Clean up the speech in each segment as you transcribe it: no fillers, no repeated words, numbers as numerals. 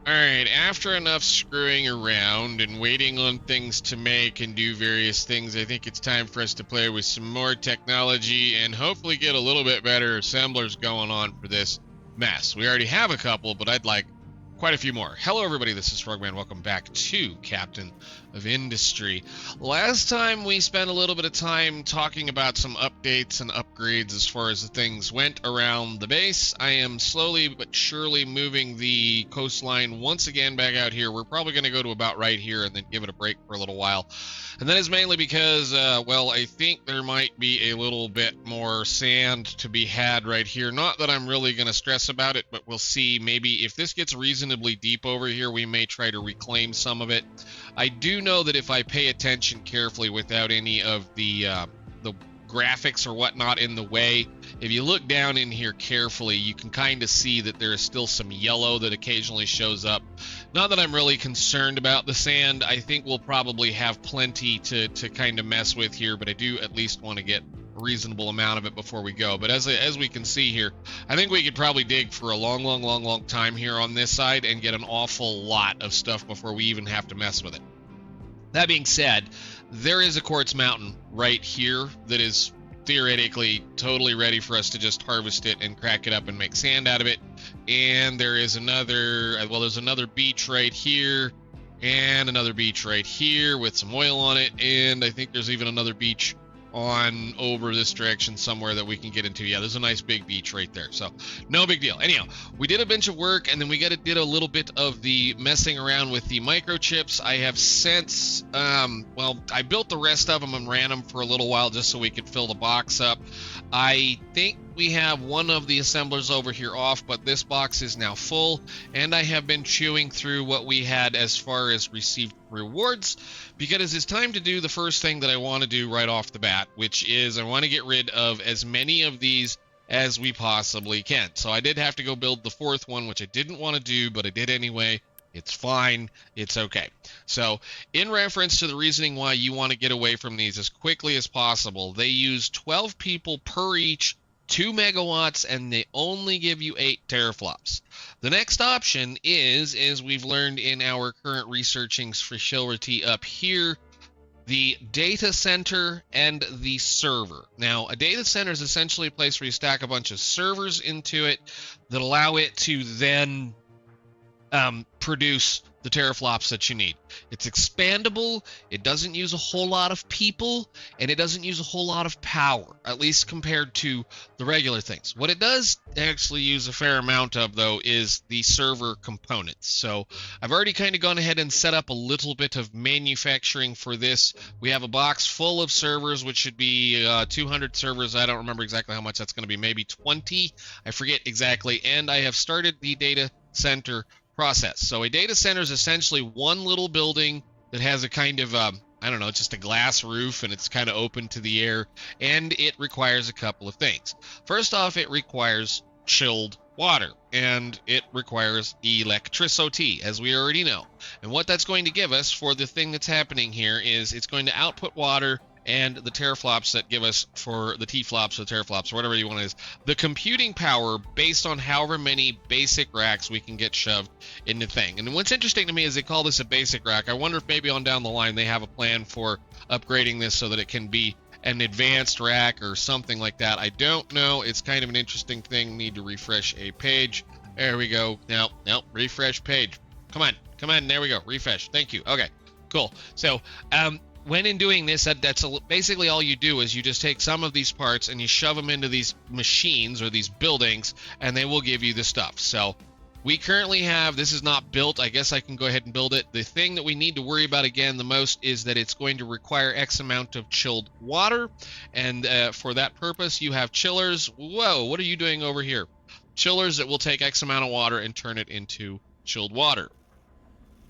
Alright, after enough screwing around and waiting on things to make and do various things, I think it's time for us to play with some more technology and hopefully get a little bit better assemblers going on for this mess. We already have a couple, but I'd like quite a few more. Hello everybody, this is Frogman. Welcome back to Captain of Industry. Last time we spent a little bit of time talking about some updates and upgrades as far as the things went around the base. I am slowly but surely moving the coastline once again back out here. We're probably going to go to about right here and then give it a break for a little while. And that is mainly because, well, I think there might be a little bit more sand to be had right here. Not that I'm really going to stress about it, but we'll see. Maybe if this gets reasonably deep over here, we may try to reclaim some of it. I do know that if I pay attention carefully without any of the graphics or whatnot in the way, if you look down in here carefully, you can kind of see that there is still some yellow that occasionally shows up. Not that I'm really concerned about the sand. I think we'll probably have plenty to kind of mess with here, but I do at least want to get a reasonable amount of it before we go. But as we can see here, I think we could probably dig for a long time here on this side and get an awful lot of stuff before we even have to mess with it. That being said, there is a quartz mountain right here that is theoretically totally ready for us to just harvest it and crack it up and make sand out of it. And there is another, well, there's another beach right here and another beach right here with some oil on it. And I think there's even another beach on over this direction somewhere that we can get into. Yeah, there's a nice big beach right there, so no big deal. Anyhow, we did a bunch of work, and then we did a little bit of the messing around with the microchips. I have since, well, I built the rest of them and ran them for a little while just so we could fill the box up. I think we have one of the assemblers over here off, but this box is now full, and I have been chewing through what we had as far as received rewards, because it's time to do the first thing that I want to do right off the bat, which is I want to get rid of as many of these as we possibly can. So I did have to go build the fourth one, which I didn't want to do, but I did anyway. It's fine. It's okay. So in reference to the reasoning why you want to get away from these as quickly as possible, they use 12 people per each, 2 megawatts, and they only give you 8 teraflops. The next option is, as we've learned in our current researching facility up here, the data center and the server. Now, a data center is essentially a place where you stack a bunch of servers into it that allow it to then produce the teraflops that you need. It's expandable, it doesn't use a whole lot of people, and it doesn't use a whole lot of power, at least compared to the regular things. What it does actually use a fair amount of, though, is the server components. So I've already kind of gone ahead and set up a little bit of manufacturing for this. We have a box full of servers, which should be 200 servers. I don't remember exactly how much that's going to be, maybe 20. I forget exactly. And I have started the data center process. So a data center is essentially one little building that has a kind of, I don't know, just a glass roof, and it's kind of open to the air, and it requires a couple of things. First off, it requires chilled water, and it requires electricity, as we already know. And what that's going to give us for the thing that's happening here is it's going to output water and the teraflops that give us for the T-flops or teraflops or whatever you want to use, the computing power based on however many basic racks we can get shoved in the thing. And what's interesting to me is they call this a basic rack. I wonder if maybe on down the line they have a plan for upgrading this so that it can be an advanced rack or something like that. I don't know. It's kind of an interesting thing. Need to refresh a page. There we go. No, refresh page. Come on, there we go. Refresh. Thank you. Okay, cool. So, when in doing this, that's basically all you do is you just take some of these parts and you shove them into these machines or these buildings, and they will give you the stuff. So we currently have, this is not built. I guess I can go ahead and build it. The thing that we need to worry about again the most is that it's going to require X amount of chilled water. And for that purpose, you have chillers. Whoa, what are you doing over here? Chillers that will take X amount of water and turn it into chilled water.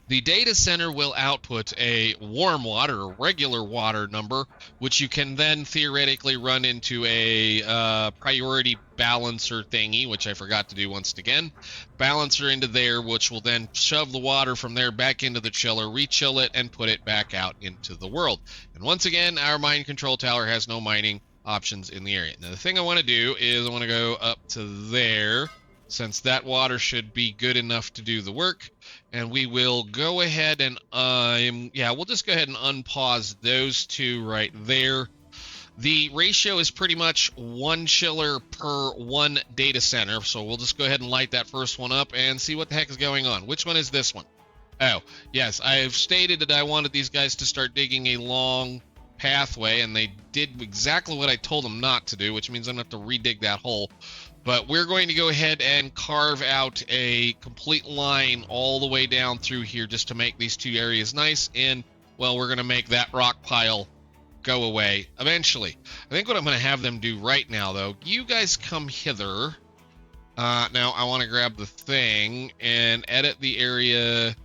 The data center will output a warm water or regular water number, which you can then theoretically run into a priority balancer thingy, which I forgot to do once again. Balancer into there, which will then shove the water from there back into the chiller, rechill it, and put it back out into the world. And once again, our mine control tower has no mining options in the area. Now, the thing I want to do is I want to go up to there. since that water should be good enough to do the work. And we will go ahead and, yeah, we'll just go ahead and unpause those two right there. The ratio is pretty much 1 chiller per 1 data center. So we'll just go ahead and light that first one up and see what the heck is going on. Which one is this one? Oh, yes, I've stated that I wanted these guys to start digging a long pathway, and they did exactly what I told them not to do, which means I'm going to have to redig that hole. But we're going to go ahead and carve out a complete line all the way down through here just to make these two areas nice. And, well, we're going to make that rock pile go away eventually. I think what I'm going to have them do right now, though, you guys come hither. Now, I want to grab the thing and edit the area.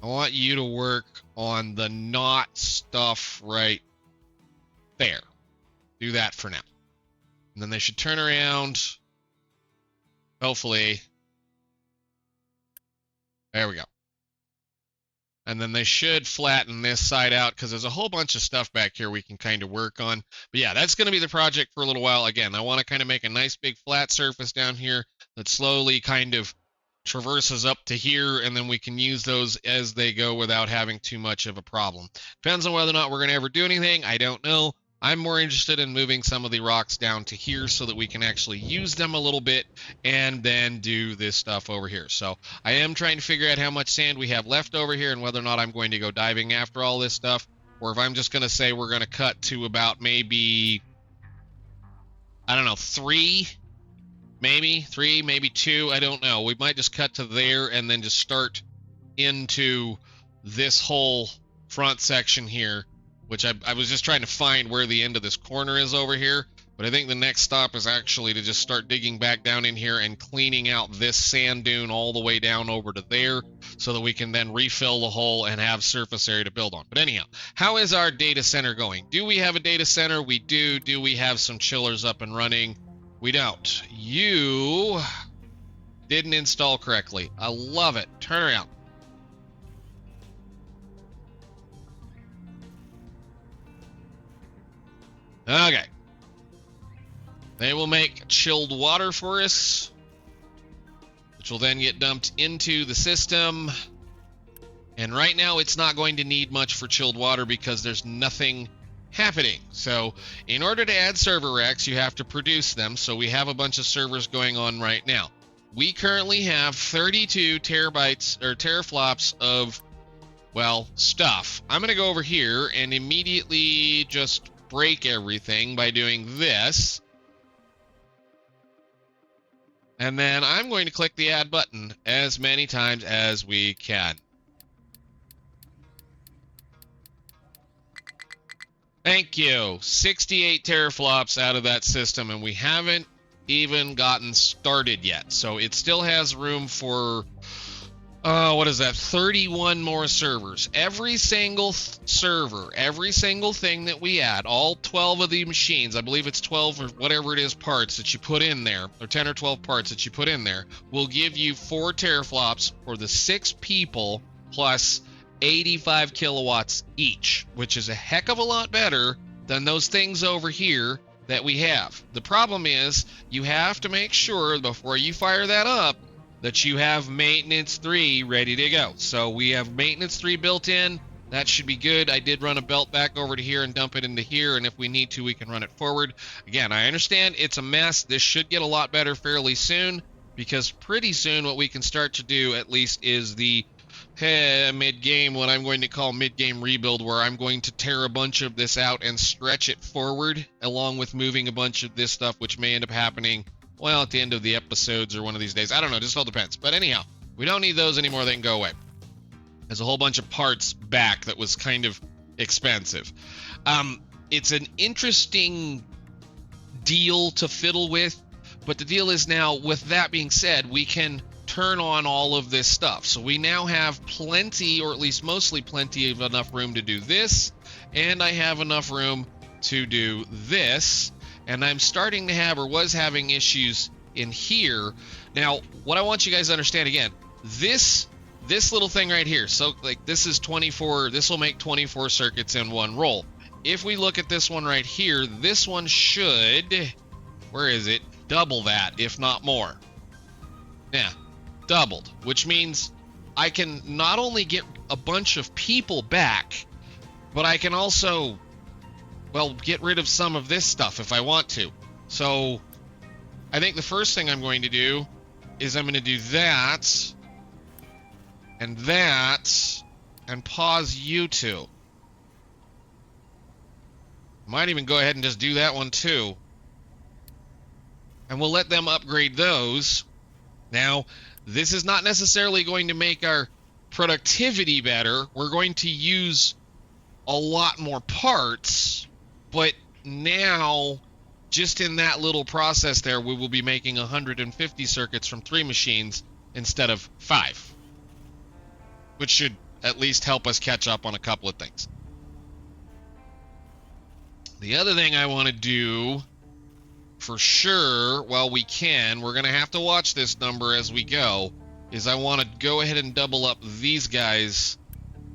I want you to work on the knot stuff right there. Do that for now. And then they should turn around. Hopefully. There we go. And then they should flatten this side out because there's a whole bunch of stuff back here we can kind of work on. But yeah, that's going to be the project for a little while. Again, I want to kind of make a nice big flat surface down here that slowly kind of traverses up to here, and then we can use those as they go without having too much of a problem. Depends on whether or not we're going to ever do anything. I don't know. I'm more interested in moving some of the rocks down to here so that we can actually use them a little bit and then do this stuff over here. So I am trying to figure out how much sand we have left over here and whether or not I'm going to go diving after all this stuff, or if I'm just going to say we're going to cut to about maybe, I don't know, 3, maybe 2. I don't know. We might just cut to there and then just start into this whole front section here, which I was just trying to find where the end of this corner is over here. But I think the next stop is actually to just start digging back down in here and cleaning out this sand dune all the way down over to there so that we can then refill the hole and have surface area to build on. But anyhow, how is our data center going? Do we have a data center? We do. Do we have some chillers up and running? We don't. You didn't install correctly. I love it. Turn around. Okay. They will make chilled water for us, which will then get dumped into the system. And right now it's not going to need much for chilled water because there's nothing happening. So in order to add server racks, you have to produce them. So we have a bunch of servers going on right now. We currently have 32 terabytes or teraflops of, well, stuff. I'm going to go over here and immediately just break everything by doing this. And then I'm going to click the add button as many times as we can. Thank you. 68 teraflops out of that system, and we haven't even gotten started yet. So it still has room for, what is that, 31 more servers. Every single server, every single thing that we add, all 12 of the machines, I believe it's 12 or whatever it is parts that you put in there, or 10 or 12 parts that you put in there, will give you 4 teraflops for the 6 people plus 85 kilowatts each, which is a heck of a lot better than those things over here that we have. The problem is you have to make sure before you fire that up that you have maintenance 3 ready to go. So we have maintenance 3 built in. That should be good. I did run a belt back over to here and dump it into here, and if we need to, we can run it forward. Again, I understand it's a mess. This should get a lot better fairly soon, because pretty soon what we can start to do at least is the mid-game, what I'm going to call mid-game rebuild, where I'm going to tear a bunch of this out and stretch it forward, along with moving a bunch of this stuff, which may end up happening, well, at the end of the episodes or one of these days. I don't know, just all depends. But anyhow, we don't need those anymore. They can go away. There's a whole bunch of parts back that was kind of expensive. It's an interesting deal to fiddle with, but the deal is now, with that being said, we can turn on all of this stuff. So we now have plenty, or at least mostly plenty, of enough room to do this, and I have enough room to do this, and I'm starting to have, or was having, issues in here. Now, what I want you guys to understand, again, this little thing right here, so like this is 24, this will make 24 circuits in one roll. If we look at this one right here, this one should, where is it, double that, if not more. Yeah, doubled, which means I can not only get a bunch of people back, but I can also, well, get rid of some of this stuff if I want to. So I think the first thing I'm going to do is I'm going to do that, and pause you two. Might even go ahead and just do that one too. And we'll let them upgrade those. Now, this is not necessarily going to make our productivity better. We're going to use a lot more parts, but now, just in that little process there, we will be making 150 circuits from 3 machines instead of 5, which should at least help us catch up on a couple of things. The other thing I want to do, for sure, while we can, we're going to have to watch this number as we go, is I want to go ahead and double up these guys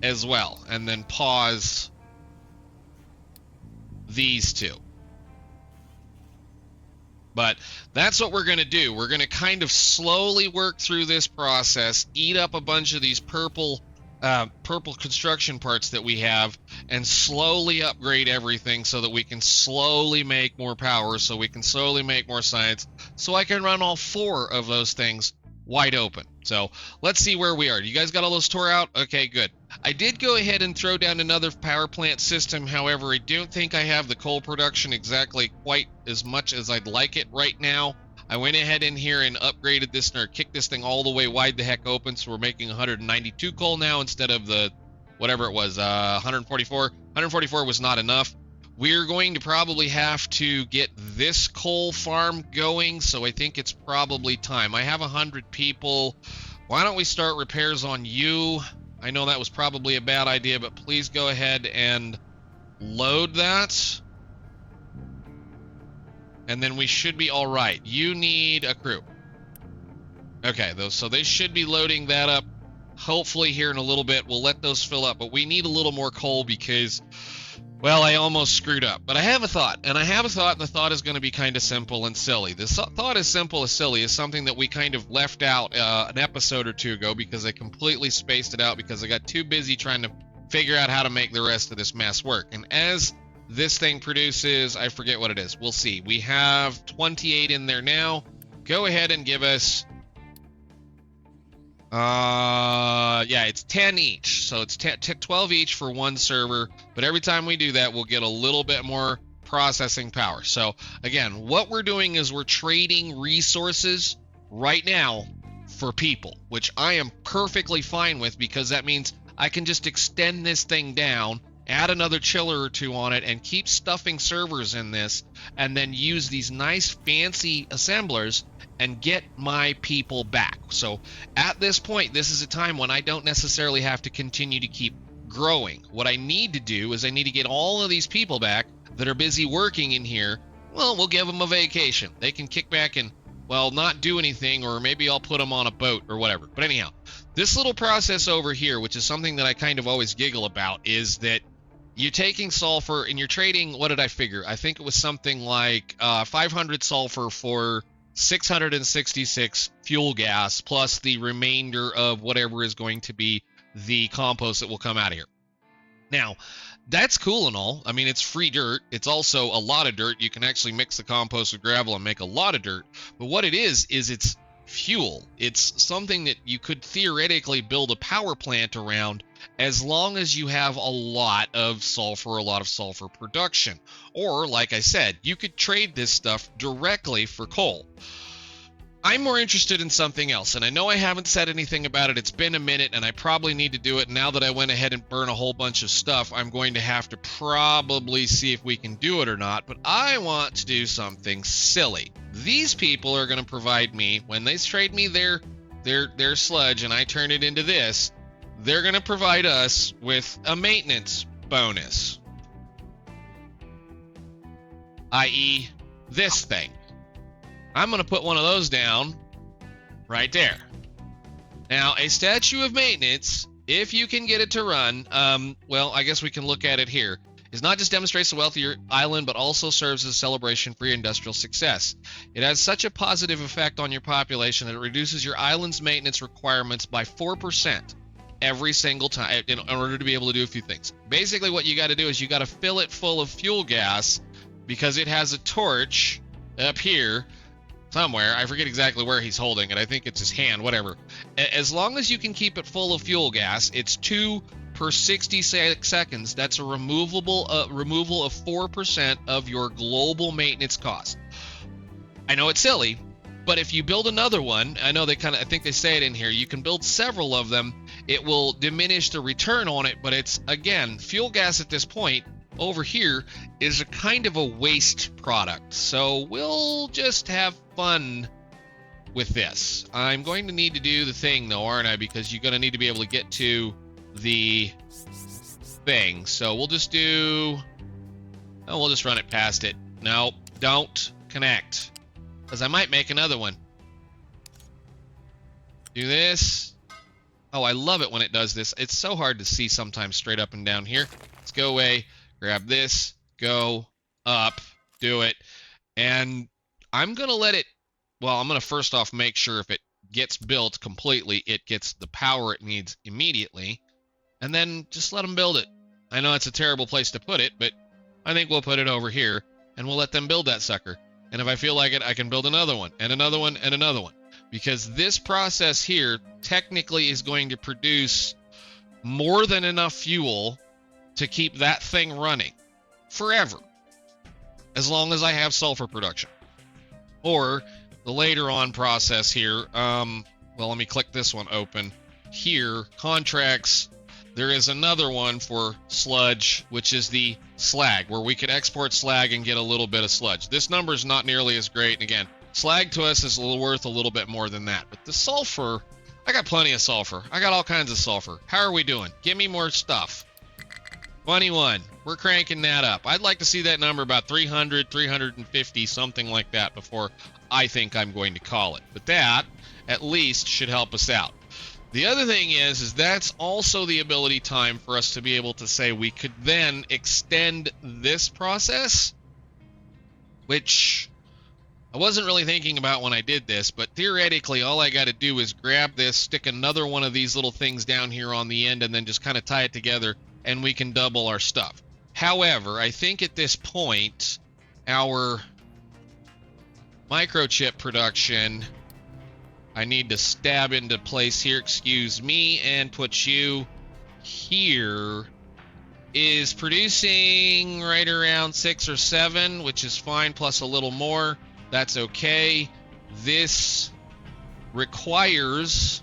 as well, and then pause these two. But that's what we're going to do. We're going to kind of slowly work through this process, eat up a bunch of these purple construction parts that we have, and slowly upgrade everything so that we can slowly make more power, so we can slowly make more science, so I can run all 4 of those things wide open. So let's see where we are. You guys got all those tore out? Okay, good. I did go ahead and throw down another power plant system. However, I don't think I have the coal production exactly quite as much as I'd like it right now. I went ahead in here and upgraded this, or kicked this thing all the way wide the heck open, so we're making 192 coal now instead of the, whatever it was, 144. 144 was not enough. We're going to probably have to get this coal farm going, so I think it's probably time. I have 100 people. Why don't we start repairs on you? I know that was probably a bad idea, but please go ahead and load that. And then we should be all right. You need a crew. Okay, so they should be loading that up. Hopefully here in a little bit, we'll let those fill up. But we need a little more coal because, well, I almost screwed up. But I have a thought, and the thought is going to be kind of simple and silly. This thought is simple as silly is something that we kind of left out an episode or 2 ago because I completely spaced it out because I got too busy trying to figure out how to make the rest of this mess work. And as this thing produces, I forget what it is. We'll see. We have 28 in there now. Go ahead and give us, yeah, it's 10 each. So it's 12 each for 1 server. But every time we do that, we'll get a little bit more processing power. So again, what we're doing is we're trading resources right now for people, which I am perfectly fine with because that means I can just extend this thing down, add another chiller or 2 on it, and keep stuffing servers in this, and then use these nice fancy assemblers and get my people back. So at this point, this is a time when I don't necessarily have to continue to keep growing. What I need to do is I need to get all of these people back that are busy working in here. Well, we'll give them a vacation. They can kick back and, well, not do anything, or maybe I'll put them on a boat or whatever. But anyhow, this little process over here, which is something that I kind of always giggle about, is that you're taking sulfur and you're trading, what did I figure? I think it was something like 500 sulfur for 666 fuel gas, plus the remainder of whatever is going to be the compost that will come out of here. Now, that's cool and all. I mean, it's free dirt. It's also a lot of dirt. You can actually mix the compost with gravel and make a lot of dirt. But what it is it's fuel. It's something that you could theoretically build a power plant around as long as you have a lot of sulfur production. Or, like I said, you could trade this stuff directly for coal. I'm more interested in something else, and I know I haven't said anything about it. It's been a minute, and I probably need to do it. Now that I went ahead and burned a whole bunch of stuff, I'm going to have to probably see if we can do it or not, but I want to do something silly. These people are going to provide me, when they trade me their sludge and I turn it into this, they're going to provide us with a maintenance bonus, i.e. this thing. I'm going to put one of those down right there. Now, a statue of maintenance, if you can get it to run, well, I guess we can look at it here. is not just demonstrates the wealth of your island, but also serves as a celebration for your industrial success. It has such a positive effect on your population that it reduces your island's maintenance requirements by 4% every single time in order to be able to do a few things. Basically, what you got to do is you got to fill it full of fuel gas because it has a torch up here somewhere. I forget exactly where he's holding it. I think it's his hand, whatever. As long as you can keep it full of fuel gas, it's 2 per 66 seconds. That's a removal of 4% of your global maintenance cost. I know it's silly, but if you build another one, I think they say it in here, you can build several of them. It will diminish the return on it, but it's, again, fuel gas at this point over here is a kind of a waste product. So we'll just have fun with this. I'm going to need to do the thing though, aren't I? Because you're going to need to be able to get to the thing. So we'll just we'll just run it past it. No, don't connect, because I might make another one. Do this. Oh, I love it when it does this. It's so hard to see sometimes straight up and down here. Let's go away. Grab this, go up, do it, and I'm going to let it, I'm going to first off make sure if it gets built completely, it gets the power it needs immediately, and then just let them build it. I know it's a terrible place to put it, but I think we'll put it over here, and we'll let them build that sucker. And if I feel like it, I can build another one, and another one, and another one, because this process here technically is going to produce more than enough fuel to keep that thing running forever, as long as I have sulfur production. Or the later on process here, let me click this one open. Here, contracts, there is another one for sludge, which is the slag, where we could export slag and get a little bit of sludge. This number is not nearly as great, and again, slag to us is worth a little bit more than that. But the sulfur, I got plenty of sulfur. I got all kinds of sulfur. How are we doing? Give me more stuff. 21. We're cranking that up. I'd like to see that number about 300, 350, something like that before I think I'm going to call it. But that, at least, should help us out. The other thing is that's also the ability time for us to be able to say we could then extend this process, which I wasn't really thinking about when I did this, but theoretically all I got to do is grab this, stick another one of these little things down here on the end, and then just kind of tie it together, and we can double our stuff. However, I think at this point, our microchip production, I need to stab into place here, excuse me, and put you here, is producing right around 6 or 7, which is fine, plus a little more. That's okay. This requires,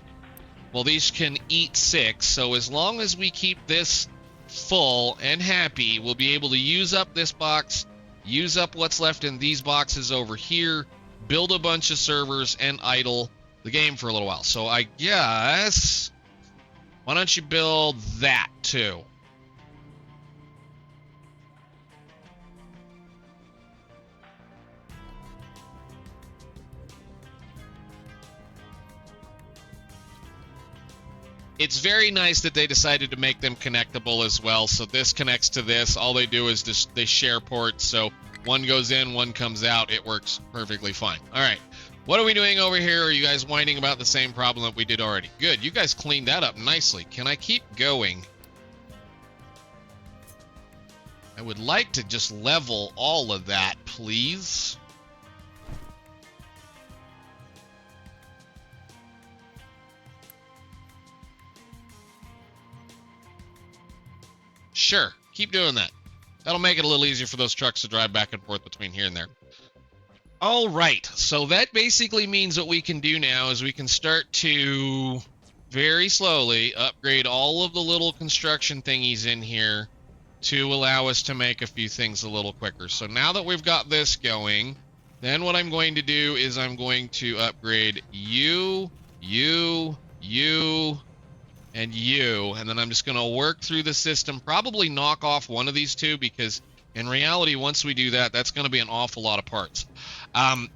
these can eat 6, so as long as we keep this full and happy, we'll be able to use up this box, use up what's left in these boxes over here, build a bunch of servers, and idle the game for a little while. So I guess, why don't you build that too? It's very nice that they decided to make them connectable as well. So this connects to this. All they do is just they share ports. So one goes in, one comes out. It works perfectly fine. All right. What are we doing over here? Are you guys whining about the same problem that we did already? Good. You guys cleaned that up nicely. Can I keep going? I would like to just level all of that, please. Sure, keep doing that. That'll make it a little easier for those trucks to drive back and forth between here and there. All right, so that basically means what we can do now is we can start to very slowly upgrade all of the little construction thingies in here to allow us to make a few things a little quicker. So now that we've got this going, then what I'm going to do is I'm going to upgrade you, and you, and then I'm just going to work through the system, probably knock off one of these two, because in reality, once we do that, that's going to be an awful lot of parts.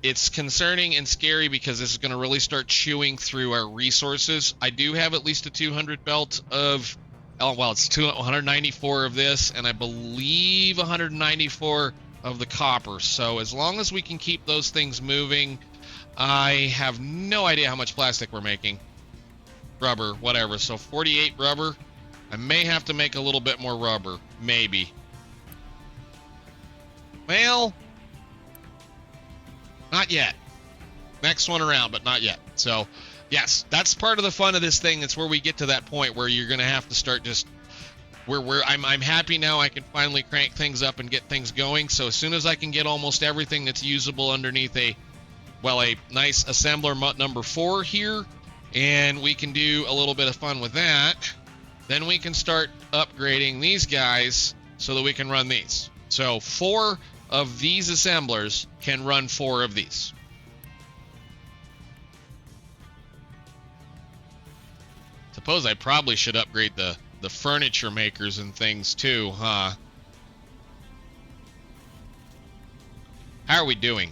It's concerning and scary because this is going to really start chewing through our resources. I do have at least a 200 belt of Oh, well, it's 194 of this, and I believe 194 of the copper. So as long as we can keep those things moving, I have no idea how much plastic we're making. Rubber, whatever. So 48 rubber. I may have to make a little bit more rubber. Maybe. Well, not yet. Next one around, but not yet. So, yes, that's part of the fun of this thing. It's where we get to that point where you're going to have to start just... I'm happy now I can finally crank things up and get things going. So as soon as I can get almost everything that's usable underneath a nice assembler number 4 here, and we can do a little bit of fun with that, then we can start upgrading these guys so that we can run these. So 4 of these assemblers can run 4 of these. Suppose I probably should upgrade the furniture makers and things too, huh? How are we doing?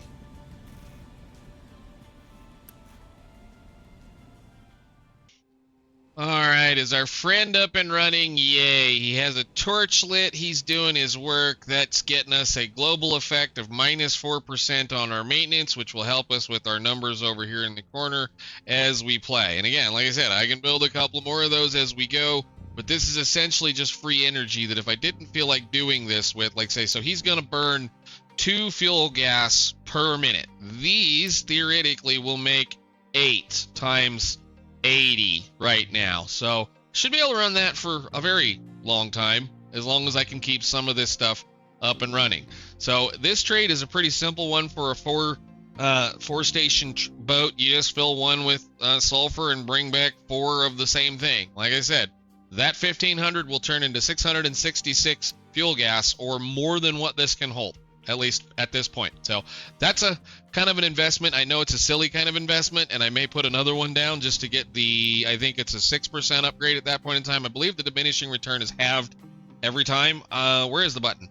All right, is our friend up and running? Yay, he has a torch lit. He's doing his work. That's getting us a global effect of -4% on our maintenance, which will help us with our numbers over here in the corner as we play. And again, like I said, I can build a couple more of those as we go, but this is essentially just free energy that if I didn't feel like doing this with, like say, so he's going to burn 2 fuel gas per minute. These theoretically will make 8 times 80 right now, so should be able to run that for a very long time as long as I can keep some of this stuff up and running. So this trade is a pretty simple one for a four station boat. You just fill one with sulfur and bring back 4 of the same thing. Like I said, that 1500 will turn into 666 fuel gas, or more than what this can hold, at least at this point. So that's a kind of an investment. I know it's a silly kind of investment, and I may put another one down just to get I think it's a 6% upgrade at that point in time. I believe the diminishing return is halved every time. Where is the button?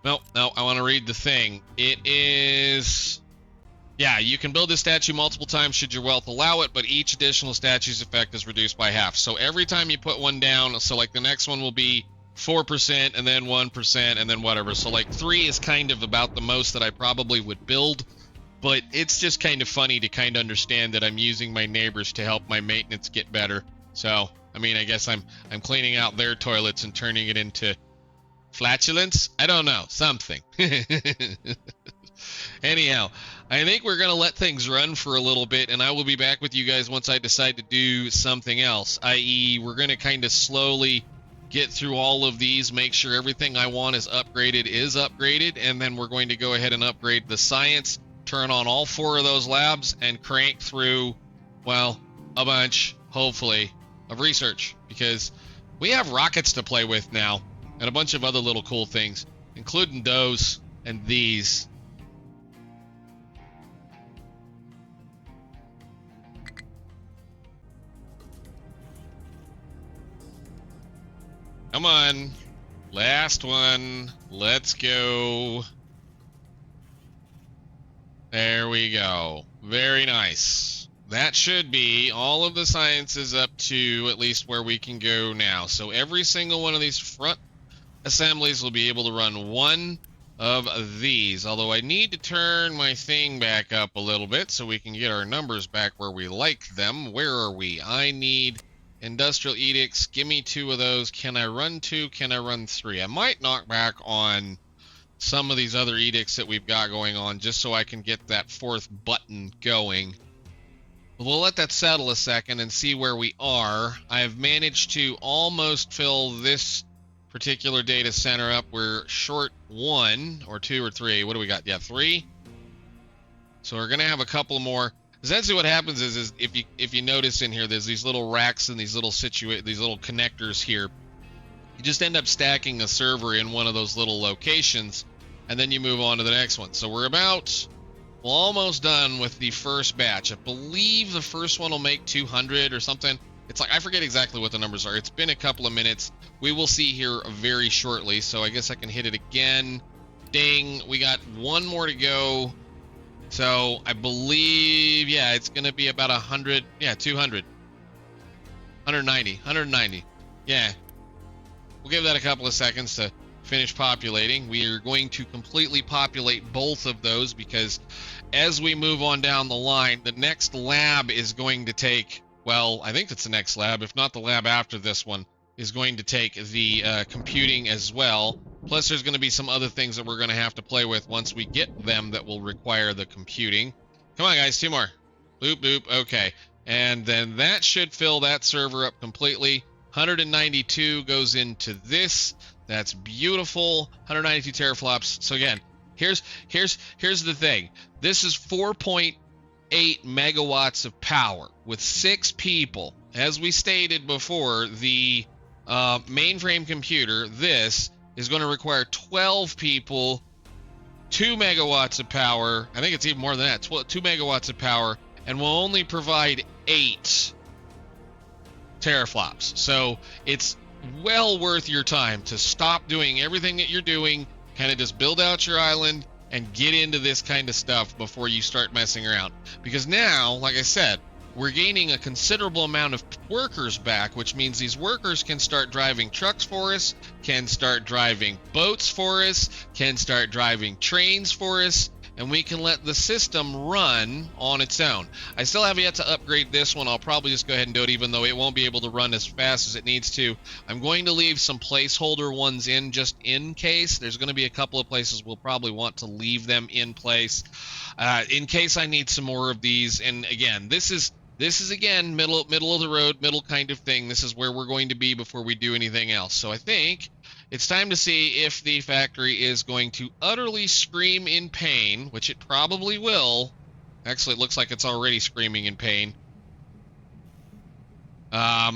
No, I want to read the thing. It is... Yeah, you can build this statue multiple times should your wealth allow it, but each additional statue's effect is reduced by half. So every time you put one down, so like the next one will be 4% and then 1% and then whatever. So like 3 is kind of about the most that I probably would build, but it's just kind of funny to kind of understand that I'm using my neighbors to help my maintenance get better. So, I mean, I guess I'm cleaning out their toilets and turning it into flatulence. I don't know, something. Anyhow, I think we're going to let things run for a little bit, and I will be back with you guys once I decide to do something else, i.e. we're going to kind of slowly get through all of these, make sure everything I want is upgraded, and then we're going to go ahead and upgrade the science, turn on all 4 of those labs, and crank through, well, a bunch, hopefully, of research, because we have rockets to play with now, and a bunch of other little cool things, including those and these. Come on. Last one. Let's go. There we go. Very nice. That should be all of the sciences up to at least where we can go now. So every single one of these front assemblies will be able to run 1 of these. Although I need to turn my thing back up a little bit so we can get our numbers back where we like them. Where are we? I need... Industrial edicts, give me 2 of those. Can I run 2? Can I run 3? I might knock back on some of these other edicts that we've got going on just so I can get that 4th button going. We'll let that settle a second and see where we are. I've managed to almost fill this particular data center up. We're short 1 or 2 or 3. What do we got? Yeah, 3. So we're going to have a couple more. Essentially what happens is if you notice in here, there's these little racks and these little connectors here. You just end up stacking a server in one of those little locations, and then you move on to the next one. So we're almost done with the first batch. I believe the first one will make 200 or something. It's like, I forget exactly what the numbers are. It's been a couple of minutes. We will see here very shortly. So I guess I can hit it again. Ding, we got 1 more to go. So I believe, yeah, it's going to be about 100, yeah, 200. 190, 190. Yeah. We'll give that a couple of seconds to finish populating. We are going to completely populate both of those because as we move on down the line, the next lab is going to take, well, I think it's the next lab, if not the lab after this one, is going to take the computing as well. Plus, there's going to be some other things that we're going to have to play with once we get them that will require the computing. Come on, guys, 2 more. Boop, boop, okay. And then that should fill that server up completely. 192 goes into this. That's beautiful. 192 teraflops. So again, here's the thing. This is 4.8 megawatts of power with 6 people. As we stated before, the mainframe computer, this is going to require 12 people, 2 megawatts of power. I think it's even more than that, 2 megawatts of power, and will only provide 8 teraflops. So it's well worth your time to stop doing everything that you're doing, kind of just build out your island and get into this kind of stuff before you start messing around. Because now, like I said, we're gaining a considerable amount of workers back, which means these workers can start driving trucks for us, can start driving boats for us, can start driving trains for us, and we can let the system run on its own. I still have yet to upgrade this one. I'll probably just go ahead and do it, even though it won't be able to run as fast as it needs to. I'm going to leave some placeholder ones in just in case. There's going to be a couple of places we'll probably want to leave them in place in case I need some more of these. And again, this is again middle of the road, middle kind of thing. This is where we're going to be before we do anything else. So I think it's time to see if the factory is going to utterly scream in pain, which it probably will. Actually, it looks like it's already screaming in pain. How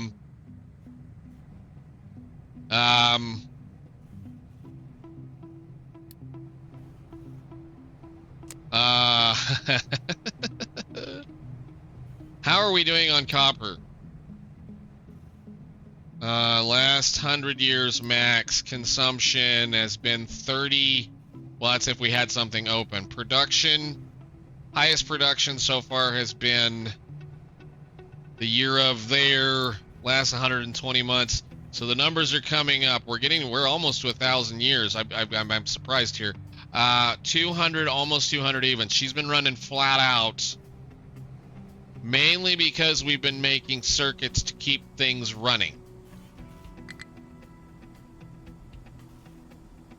are we doing on copper? Last 100 years max consumption has been 30. Well, that's if we had something open. Production, highest production so far has been the year of their last 120 months. So the numbers are coming up. We're almost to 1,000 years. I'm surprised here. 200, almost 200 even. She's been running flat out, mainly because we've been making circuits to keep things running.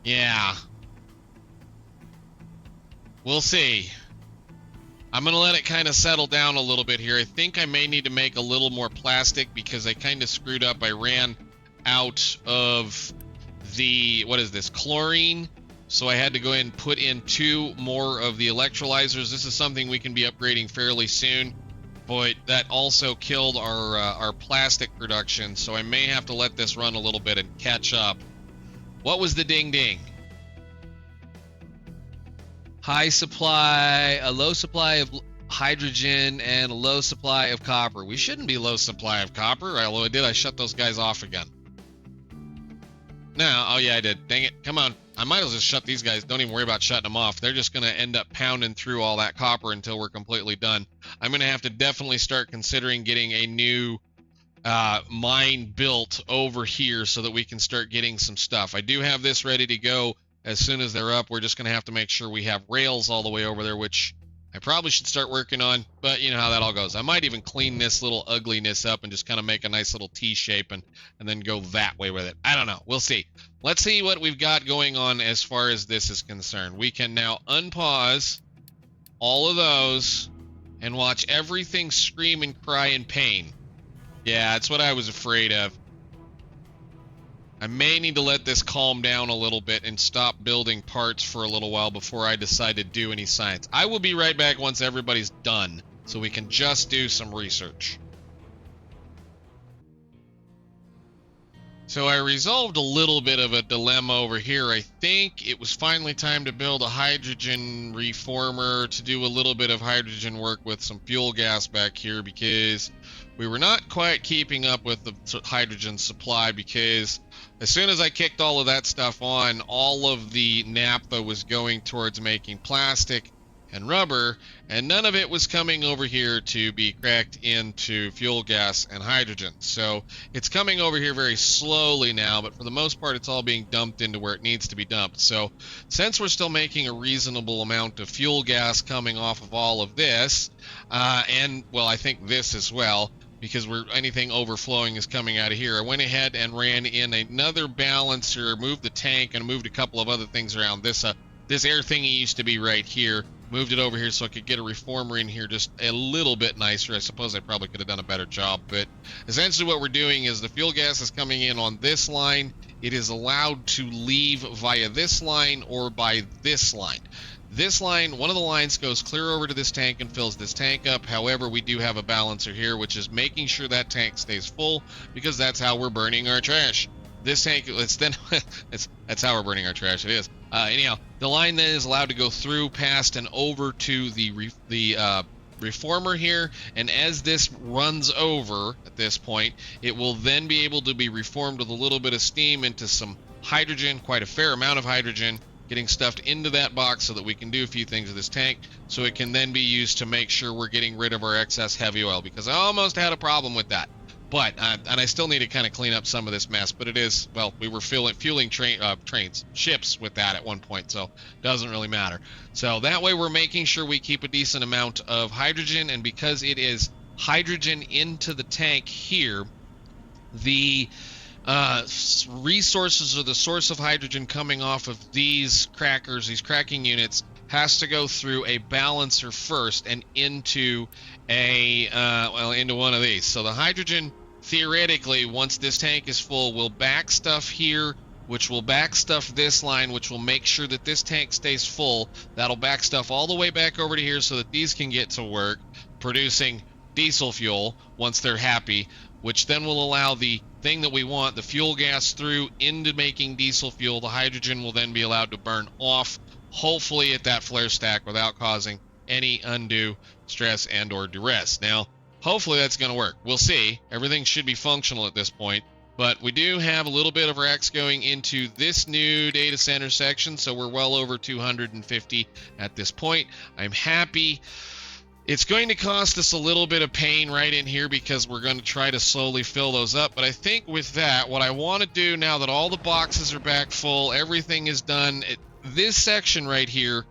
Yeah. We'll see. I'm going to let it kind of settle down a little bit here. I think I may need to make a little more plastic because I kind of screwed up. I ran out of the, what is this, chlorine. So I had to go ahead and put in 2 more of the electrolyzers. This is something we can be upgrading fairly soon. But that also killed our plastic production. So I may have to let this run a little bit and catch up. What was the ding ding? High supply, a low supply of hydrogen, and a low supply of copper. We shouldn't be low supply of copper, although I did. I shut those guys off again. No, oh yeah, I did. Dang it, come on. I might as well just shut these guys. Don't even worry about shutting them off. They're just going to end up pounding through all that copper until we're completely done. I'm going to have to definitely start considering getting a new mine built over here so that we can start getting some stuff. I do have this ready to go as soon as they're up. We're just going to have to make sure we have rails all the way over there, which I probably should start working on, but you know how that all goes. I might even clean this little ugliness up and just kind of make a nice little T shape and then go that way with it. I don't know. We'll see. Let's see what we've got going on as far as this is concerned. We can now unpause all of those and watch everything scream and cry in pain. Yeah, that's what I was afraid of. I may need to let this calm down a little bit and stop building parts for a little while before I decide to do any science. I will be right back once everybody's done, so we can just do some research. So I resolved a little bit of a dilemma over here. I think it was finally time to build a hydrogen reformer to do a little bit of hydrogen work with some fuel gas back here, because we were not quite keeping up with the hydrogen supply, because as soon as I kicked all of that stuff on, all of the naphtha was going towards making plastic, and rubber, and none of it was coming over here to be cracked into fuel gas and hydrogen. So it's coming over here very slowly now, but for the most part it's all being dumped into where it needs to be dumped. So since we're still making a reasonable amount of fuel gas coming off of all of this, and well, I think this as well, because anything overflowing is coming out of here, I went ahead and ran in another balancer, moved the tank, and moved a couple of other things around. This air thingy used to be right here. Moved it over here so I could get a reformer in here just a little bit nicer. I suppose I probably could have done a better job, but essentially what we're doing is the fuel gas is coming in on this line. It is allowed to leave via this line or by this line. This line, one of the lines goes clear over to this tank and fills this tank up. However, we do have a balancer here, which is making sure that tank stays full, because that's how we're burning our trash. This tank, that's how we're burning our trash. It is. Anyhow, the line then is allowed to go through, past, and over to the reformer here, and as this runs over at this point, it will then be able to be reformed with a little bit of steam into some hydrogen, quite a fair amount of hydrogen, getting stuffed into that box so that we can do a few things with this tank, so it can then be used to make sure we're getting rid of our excess heavy oil, because I almost had a problem with that. But, and I still need to kind of clean up some of this mess, but it is, well, we were fueling ships with that at one point, so it doesn't really matter. So that way we're making sure we keep a decent amount of hydrogen, and because it is hydrogen into the tank here, the resources or the source of hydrogen coming off of these crackers, these cracking units, has to go through a balancer first and into into one of these. So the hydrogen, theoretically, once this tank is full, will back stuff here, which will back stuff this line, which will make sure that this tank stays full. That'll back stuff all the way back over to here so that these can get to work producing diesel fuel once they're happy, which then will allow the thing that we want, the fuel gas, through into making diesel fuel. The hydrogen will then be allowed to burn off, hopefully at that flare stack, without causing any undue stress and or duress. Now, hopefully that's going to work. We'll see. Everything should be functional at this point, but we do have a little bit of racks going into this new data center section, so we're well over 250 at this point. I'm happy. It's going to cost us a little bit of pain right in here, because we're going to try to slowly fill those up. But I think with that, what I want to do now that all the boxes are back full, everything is done, this section right here,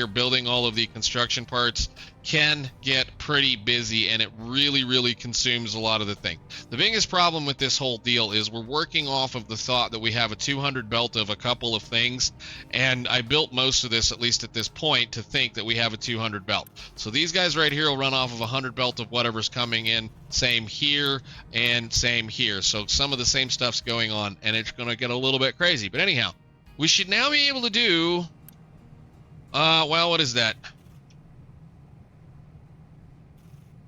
building all of the construction parts, can get pretty busy, and it really consumes a lot of the thing. The biggest problem with this whole deal is we're working off of the thought that we have a 200 belt of a couple of things, and I built most of this, at least at this point, to think that we have a 200 belt. So these guys right here will run off of a 100 belt of whatever's coming in. Same here and same here. So some of the same stuff's going on, and it's going to get a little bit crazy. But anyhow, we should now be able to do, well, what is that?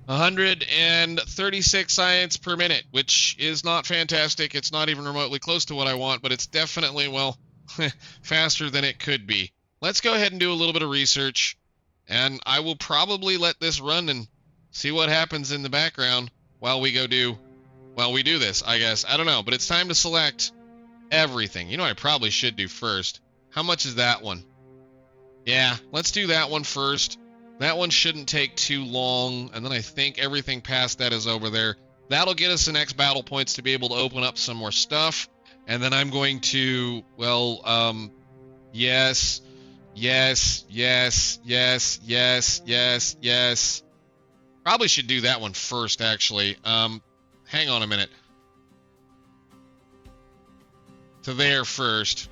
136 science per minute, which is not fantastic. It's not even remotely close to what I want, but it's definitely, well, faster than it could be. Let's go ahead and do a little bit of research, and I will probably let this run and see what happens in the background while we do this, I guess. I don't know, but it's time to select everything. You know what I probably should do first? How much is that one? Yeah, let's do that one first. That one shouldn't take too long, and then I think everything past that is over there. That'll get us the next battle points to be able to open up some more stuff, and then I'm going to, well, yes. Probably should do that one first, actually. Hang on a minute. To there first,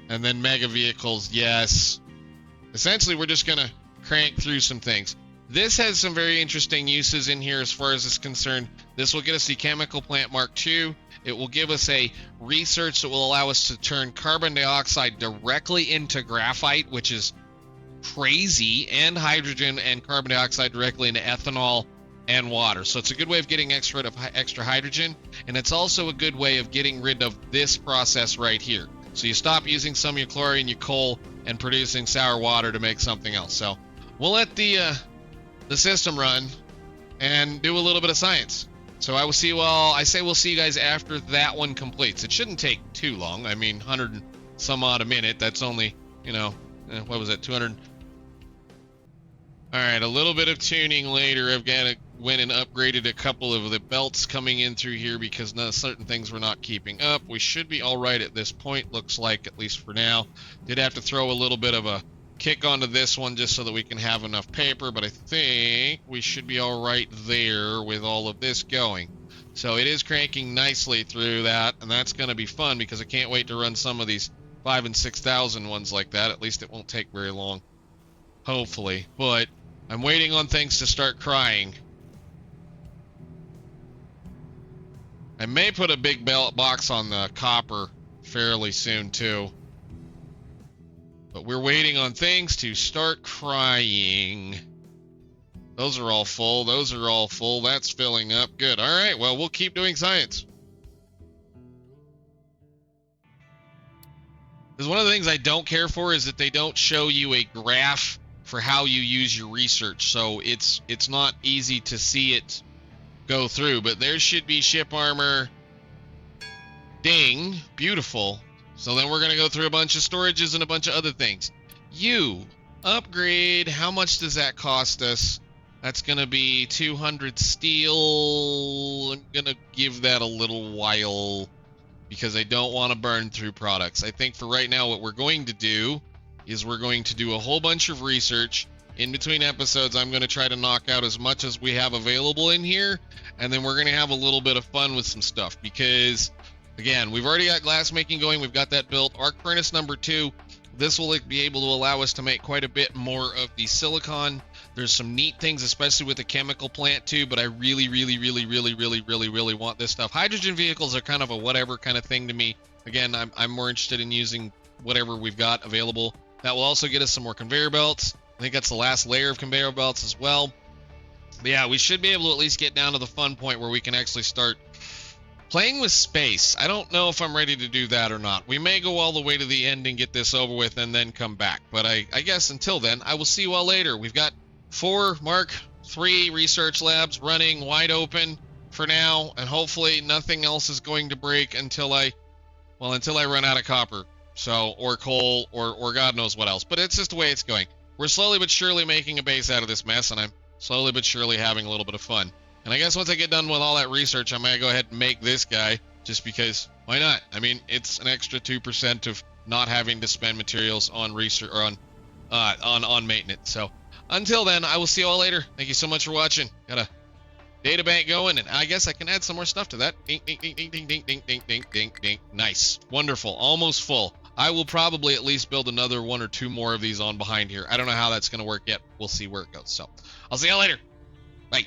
and then mega vehicles, yes. Essentially, we're just going to crank through some things. This has some very interesting uses in here as far as it's concerned. This will get us the chemical plant Mark II. It will give us a research that will allow us to turn carbon dioxide directly into graphite, which is crazy, and hydrogen and carbon dioxide directly into ethanol and water. So it's a good way of getting extra hydrogen, and it's also a good way of getting rid of this process right here. So you stop using some of your chlorine, your coal, and producing sour water to make something else. So we'll let the system run and do a little bit of science. So I will see. Well, I say we'll see you guys after that one completes. It shouldn't take too long. I mean, 100 some odd a minute. That's only, you know, what was it? 200. All right, a little bit of tuning later. I've went and upgraded a couple of the belts coming in through here because certain things were not keeping up. We should be all right at this point, looks like, at least for now. Did have to throw a little bit of a kick onto this one just so that we can have enough paper, but I think we should be all right there with all of this going. So it is cranking nicely through that, and that's going to be fun because I can't wait to run some of these 5,000 and 6,000 ones like that. At least it won't take very long, hopefully. But I'm waiting on things to start crying. I may put a big belt box on the copper fairly soon too. But we're waiting on things to start crying. Those are all full. Those are all full. That's filling up. Good. All right. Well, we'll keep doing science. Because one of the things I don't care for is that they don't show you a graph for how you use your research. So it's not easy to see it go through. But there should be ship armor. Ding. Beautiful. So then we're going to go through a bunch of storages and a bunch of other things. Upgrade. How much does that cost us? That's going to be 200 steel. I'm going to give that a little while because I don't want to burn through products. I think for right now what we're going to do is we're going to do a whole bunch of research. In between episodes, I'm going to try to knock out as much as we have available in here. And then we're going to have a little bit of fun with some stuff because, again, we've already got glass making going. We've got that built. Arc furnace number 2. This will be able to allow us to make quite a bit more of the silicon. There's some neat things, especially with the chemical plant too, but I really want this stuff. Hydrogen vehicles are kind of a whatever kind of thing to me. Again, I'm more interested in using whatever we've got available. That will also get us some more conveyor belts. I think that's the last layer of conveyor belts as well. But yeah, we should be able to at least get down to the fun point where we can actually start playing with space. I don't know if I'm ready to do that or not. We may go all the way to the end and get this over with and then come back. But I guess until then, I will see you all later. We've got 4 Mark III research labs running wide open for now. And hopefully nothing else is going to break until I run out of copper. So, or coal, or God knows what else. But it's just the way it's going. We're slowly but surely making a base out of this mess. And I'm slowly but surely having a little bit of fun. And I guess once I get done with all that research, I might go ahead and make this guy, just because, why not? I mean, it's an extra 2% of not having to spend materials on research or on maintenance. So until then, I will see you all later. Thank you so much for watching. Got a data bank going, and I guess I can add some more stuff to that. Ding, ding, ding, ding, ding, ding, ding, ding, ding, ding, ding. Nice. Wonderful. Almost full. I will probably at least build another 1 or 2 more of these on behind here. I don't know how that's going to work yet. We'll see where it goes. So I'll see you all later. Bye.